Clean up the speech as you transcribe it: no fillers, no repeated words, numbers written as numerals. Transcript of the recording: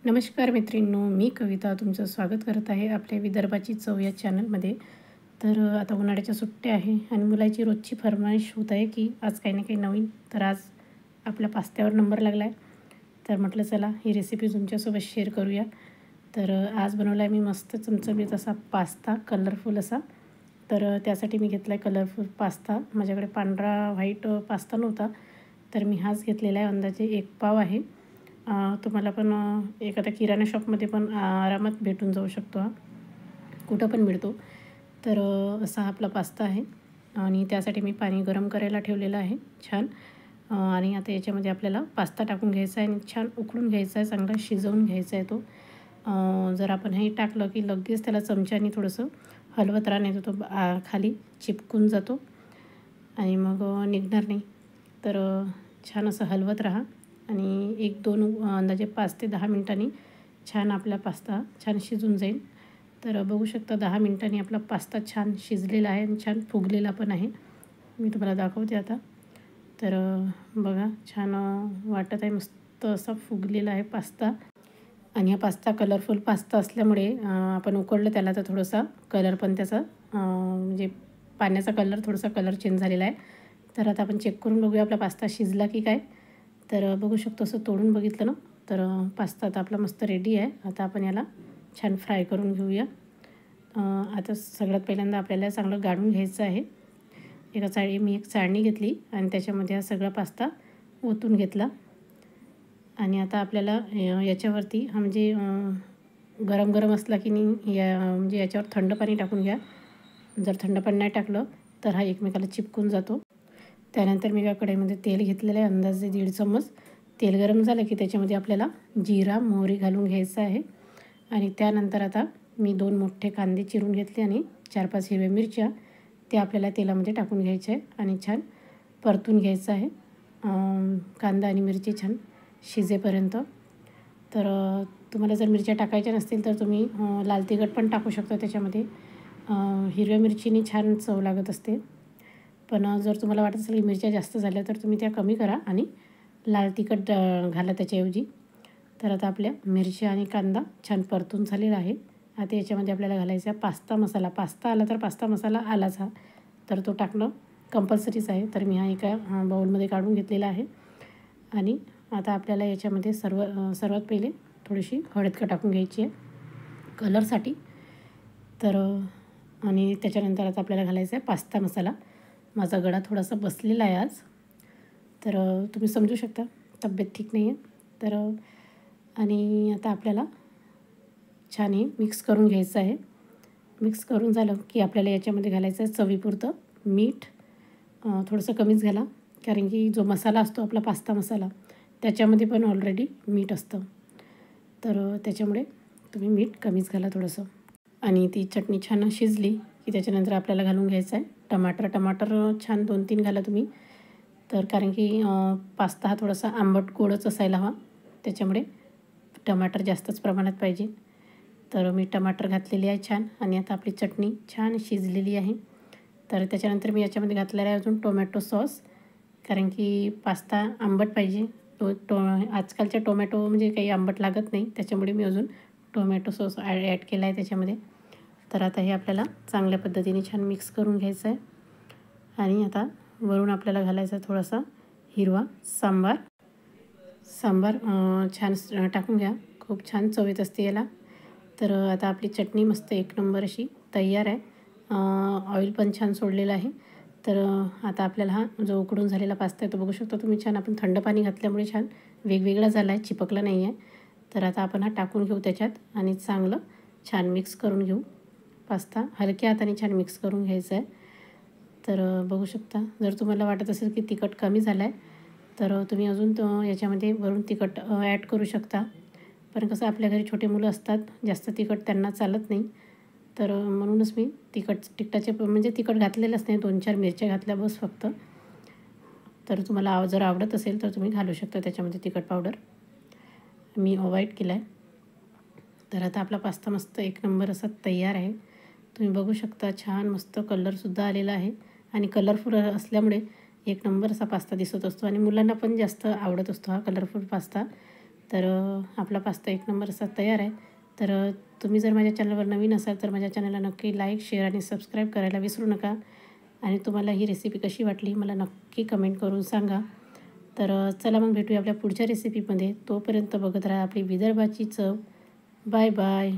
नमस्कार मैत्रिणींनो, मी कविता तुमचं स्वागत करत आहे आपल्या विदर्भाची चव या चॅनलमध्ये. तर आता उन्हाळ्याच्या सुट्ट्या आहे आणि मुलाची रोजची फरमाईश होत आहे की आज काही ना काही नवीन. तर आज आपल्या पास्त्यावर नंबर लागला आहे. तर म्हटलं चला ही रेसिपी तुमच्यासोबत शेअर करूया. तर आज बनवला आहे मी मस्त चमचमीत असा पास्ता, कलरफुल असा. तर त्यासाठी मी घेतला आहे कलरफुल पास्ता. माझ्याकडे पांढरा व्हाईट पास्ता नव्हता, तर मी हाच घेतलेला आहे. अंदाजे 1 पाव आहे. तुम्हाला पण एखाद्या किराणा शॉपमध्ये पण आरामात भेटून जाऊ शकतो हा, कुठं पण मिळतो. तर असा आपला पास्ता आहे आणि त्यासाठी मी पाणी गरम करायला ठेवलेलं आहे छान. आणि आता याच्यामध्ये आपल्याला पास्ता टाकून घ्यायचा आहे आणि छान उकळून घ्यायचा आहे, चांगला शिजवून घ्यायचा आहे तो. जर आपण हे टाकलं की लगेच त्याला चमच्याने थोडंसं हलवत राहण्याचं, तो खाली चिपकून जातो आणि मग निघणार नाही. तर छान असं हलवत राहा आणि 1-2 अंदाजे 5 ते 10 मिनिटांनी छान आपला पास्ता छान शिजून जाईल. तर बघू शकता 10 मिनिटांनी आपला पास्ता छान शिजलेला आहे आणि छान फुगलेला पण आहे. मी तुम्हाला दाखवते आता. तर बघा छान वाटत आहे, मस्त असा फुगलेला आहे पास्ता. आणि हा पास्ता कलरफुल पास्ता असल्यामुळे आपण उकळलं त्याला तर थोडंसा कलर पण त्याचा म्हणजे पाण्याचा कलर, थोडासा कलर चेंज झालेला आहे. तर आता आपण चेक करून बघूया आपला पास्ता शिजला की काय. तर बघू शकतो असं तोडून बघितलं ना, तर पास्ता आता आपला मस्त रेडी आहे. आता आपण याला छान फ्राय करून घेऊया. आता सगळ्यात पहिल्यांदा आपल्याला चांगलं गाळून घ्यायचं आहे. मी एक चाळणी घेतली आणि त्याच्यामध्ये हा सगळा पास्ता ओतून घेतला. आणि आता आपल्याला याच्यावरती म्हणजे गरम गरम असला की नाही म्हणजे याच्यावर थंड पाणी टाकून घ्या. जर थंड पाणी नाही टाकलं तर हा एकमेकाला चिपकून जातो. त्यानंतर मी एका कढईमध्ये तेल घेतलेलं आहे, अंदाजे 1.5 चम्मच. तेल गरम झालं की त्याच्यामध्ये आपल्याला जिरा, मोहरी घालून घ्यायचं आहे. आणि त्यानंतर आता मी 2 मोठे कांदे चिरून घेतले आणि 4-5 हिरव्या मिरच्या, ते आपल्याला तेलामध्ये टाकून घ्यायचे आहे आणि छान परतून घ्यायचं आहे कांदा आणि मिरची छान शिजेपर्यंत. तर तुम्हाला जर मिरच्या टाकायच्या नसतील तर तुम्ही लाल तिखट पण टाकू शकता त्याच्यामध्ये. हिरव्या मिरचीने छान चव लागत असते. पण जर तुम्हाला वाटत असेल की मिरच्या जास्त झाल्या तर तुम्ही त्या कमी करा आणि लाल तिखट घाला त्याच्याऐवजी. तर आता आपल्या मिरच्या आणि कांदा छान परतून झालेला आहे. आता याच्यामध्ये आपल्याला घालायचा आहे पास्ता मसाला. पास्ता आला तर पास्ता मसाला आलाच हा, तर तो टाकणं कंपल्सरीच आहे. तर मी हा एका बाऊलमध्ये काढून घेतलेला आहे. आणि आता आपल्याला याच्यामध्ये सर्वात पहिले थोडीशी हळद टाकून घ्यायची आहे कलरसाठी. तर आणि त्याच्यानंतर आता आपल्याला घालायचा आहे पास्ता मसाला. माझा गळा थोडासा बसलेला आहे आज, तर तुम्ही समजू शकता, तब्येत ठीक नाही आहे. तर आणि आता आपल्याला छान हे मिक्स करून घ्यायचं आहे. मिक्स करून झालं की आपल्याला याच्यामध्ये घालायचं आहे चवीपुरतं मीठ. थोडंसं कमीच घाला, कारण की जो मसाला असतो आपला पास्ता मसाला त्याच्यामध्ये पण ऑलरेडी मीठ असतं. तर त्याच्यामुळे तुम्ही मीठ कमीच घाला थोडंसं. आणि ती चटणी छान शिजली की त्याच्यानंतर आपल्याला घालून घ्यायचं आहे टमाटर छान 2-3 घाला तुम्ही. तर कारण की पास्ता हा थोडासा आंबट गोडच असायला हवा, त्याच्यामुळे टमाटर जास्तच प्रमाणात पाहिजे. तर मी टमाटर घातलेली आहे छान. आणि आता आपली चटणी छान शिजलेली आहे. तर त्याच्यानंतर मी याच्यामध्ये घातलेला आहे अजून टोमॅटो सॉस, कारण की पास्ता आंबट पाहिजे. आजकालच्या टोमॅटो म्हणजे काही आंबट लागत नाही, त्याच्यामुळे मी अजून टोमॅटो सॉस ॲड केला आहे त्याच्यामध्ये. तर आता हे आपल्याला चांगल्या पद्धतीने छान मिक्स करून घ्यायचं आहे. आणि आता वरून आपल्याला घालायचा थोडासा हिरवा सांबार छान टाकून घ्या, खूप छान चव येत असते याला. तर आता आपली चटणी मस्त 1 नंबर अशी तयार आहे. ऑइल पण छान सोडलेलं आहे. तर आता आपल्याला हा जो उकडून झालेला पास्ता आहे तो बघू शकता तुम्ही छान. आपण थंड पाणी घातल्यामुळे छान वेगवेगळा झाला आहे, चिपकला नाही आहे. तर आता आपण हा टाकून घेऊ त्याच्यात आणि चांगलं छान मिक्स करून घेऊ. पास्ता हलक्या हाताने छान मिक्स करून घ्यायचा आहे. तर बघू शकता, जर तुम्हाला वाटत असेल की तिखट कमी झालं आहे तर तुम्ही अजून याच्यामध्ये वरून तिखट ॲड करू शकता. पण कसं आपल्या घरी छोटे मुलं असतात, जास्त तिखट त्यांना चालत नाही. तर म्हणूनच मी तिखटाचे म्हणजे तिखट घातलेलंच नाही, 2-4 मिरच्या घातल्या बस फक्त. तर तुम्हाला जर आवडत असेल तर तुम्ही घालू शकता त्याच्यामध्ये तिखट पावडर. मी अवॉइड केला आहे. तर आता आपला पास्ता मस्त 1 नंबर असा तयार आहे. तुम्ही बघू शकता छान मस्त कलरसुद्धा आलेला आहे. आणि कलरफुल असल्यामुळे 1 नंबर असा पास्ता दिसत असतो आणि मुलांना पण जास्त आवडत असतो हा कलरफुल पास्ता. तर आपला पास्ता एक नंबर असा तयार आहे. तर तुम्ही जर माझ्या चॅनलवर नवीन असाल तर माझ्या चॅनलला नक्की लाईक, शेअर आणि सबस्क्राईब करायला विसरू नका. आणि तुम्हाला ही रेसिपी कशी वाटली मला नक्की कमेंट करून सांगा. तर चला मग भेटूया आपल्या पुढच्या रेसिपीमध्ये. तोपर्यंत बघत राहा आपली विदर्भाची चव. Bye bye.